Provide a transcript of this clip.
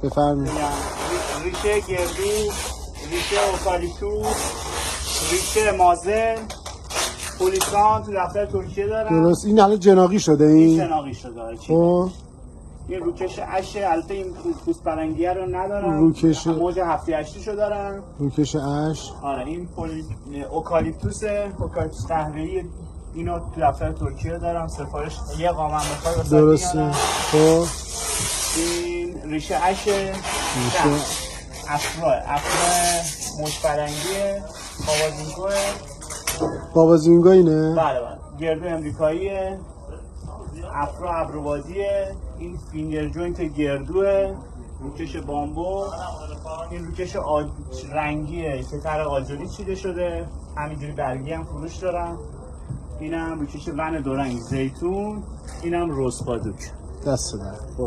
بفرمایید. ریشه گردو، ریشه اوکالیپتوس، ریشه مازن، پولیسان تو دفتر ترکیه دارم. درست. این الان جناقی شده این؟ جناقی شده داره. خب این روکش اشه، البته این پوست پلنگیه رو ندارم. روکش موج 7-8 شو دارم. روکش اش. آره این اوکالیپتوس قهوه‌ای، اینو تو دفتر ترکیه دارم. سفارش یه قامم میخواد واسه درسته. خب این ریشه اشه، افرا موج پلنگیه، بابازینگو اینه؟ بله بله. گردو امریکاییه، افرا ابروبادیه، این فینگر جوینت گردوه، روکش بامبو، این روکش رنگیه که تر آجوری چیده شده، همینجوری برگی هم فروش دارم. اینم روکش ون دو رنگ زیتون، اینم روز پادوک. دست در.